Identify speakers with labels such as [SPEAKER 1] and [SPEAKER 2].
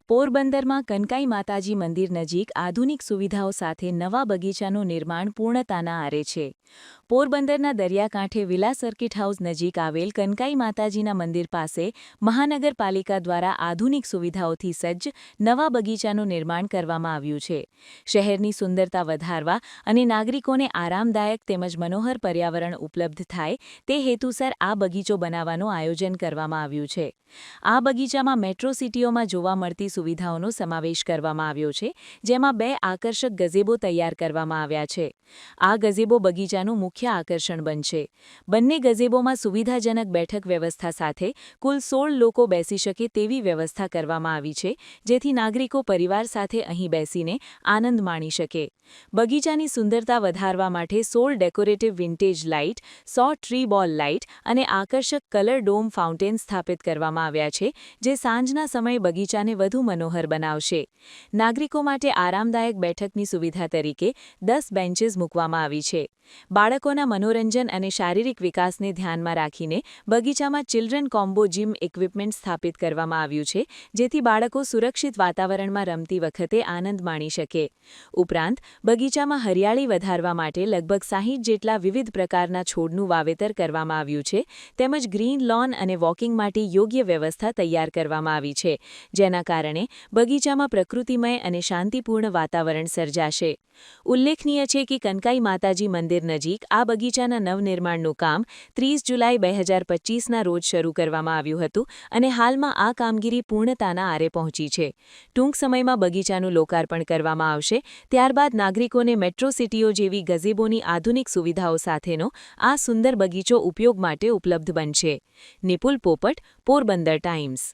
[SPEAKER 1] પોરબંદરમાં કનકાઈ માતાજી મંદિર નજીક આધુનિક સુવિધાઓ સાથે નવા બગીચાનું નિર્માણ પૂર્ણતાના આરે છે. પોરબંદરના દરિયાકાંઠે વિલા સર્કિટ હાઉસ નજીક આવેલ કનકાઈ માતાજીના મંદિર પાસે મહાનગરપાલિકા દ્વારા આધુનિક સુવિધાઓથી સજ્જ નવા બગીચાનું નિર્માણ કરવામાં આવ્યું છે. શહેરની સુંદરતા વધારવા અને નાગરિકોને આરામદાયક તેમજ મનોહર પર્યાવરણ ઉપલબ્ધ થાય તે હેતુસર આ બગીચો બનાવવાનું આયોજન કરવામાં આવ્યું છે. આ બગીચામાં મેટ્રો સિટીઓમાં જોવા મળતી સુવિધાઓનો સમાવેશ કરવામાં આવ્યો છે, જેમાં 2 આકર્ષક ગઝેબો તૈયાર કરવામાં આવ્યા છે. આ ગઝેબો બગીચાનું મુખ્ય આકર્ષણ બનશે. બંને ગઝેબોમાં સુવિધાજનક બેઠક વ્યવસ્થા સાથે કુલ 16 લોકો બેસી શકે તેવી વ્યવસ્થા કરવામાં આવી છે, જેથી નાગરિકો પરિવાર સાથે અહીં બેસીને આનંદ માણી શકે. બગીચાની સુંદરતા વધારવા માટે 16 ડેકોરેટિવ વિન્ટેજ લાઇટ, 100 ટ્રી બોલ લાઇટ અને આકર્ષક કલર ડોમ ફાઉન્ટેન સ્થાપિત કરવામાં આવ્યા છે, જે સાંજના સમયે બગીચાને વધુ મનોહર બનાવશે. નાગરિકો માટે આરામદાયક બેઠકની સુવિધા તરીકે 10 બેન્ચીસ મૂકવામાં આવી છે. બાળકોના મનોરંજન અને શારીરિક વિકાસને ધ્યાનમાં રાખીને બગીચામાં ચિલ્ડ્રન કોમ્બો જીમ ઇક્વિપમેન્ટ સ્થાપિત કરવામાં આવ્યું છે, જેથી બાળકો સુરક્ષિત વાતાવરણમાં રમતી વખતે આનંદ માણી શકે. ઉપરાંત બગીચામાં હરિયાળી વધારવા માટે લગભગ 60 જેટલા વિવિધ પ્રકારના છોડનું વાવેતર કરવામાં આવ્યું છે, તેમજ ગ્રીન લોન અને વોકિંગ માટે યોગ્ય વ્યવસ્થા તૈયાર કરવામાં આવી છે, જેના કારણે બગીચામાં પ્રકૃતિમય અને શાંતિપૂર્ણ વાતાવરણ સર્જાશે. ઉલ્લેખનીય છે કે કનકાઈ માતાજી મંદિર નજીક આ બગીચાના નવનિર્માણનું કામ 30 જુલાઈ 2025ના રોજ શરૂ કરવામાં આવ્યું હતું અને હાલમાં આ કામગીરી પૂર્ણતાના આરે પહોંચી છે. ટૂંક સમયમાં બગીચાનું લોકાર્પણ કરવામાં આવશે. ત્યારબાદ નાગરિકોને મેટ્રો સિટીઓ જેવી ગઝેબોની આધુનિક સુવિધાઓ સાથેનો આ સુંદર બગીચો ઉપયોગ માટે ઉપલબ્ધ બનશે. નિપુલ પોપટ, પોરબંદર ટાઈમ્સ.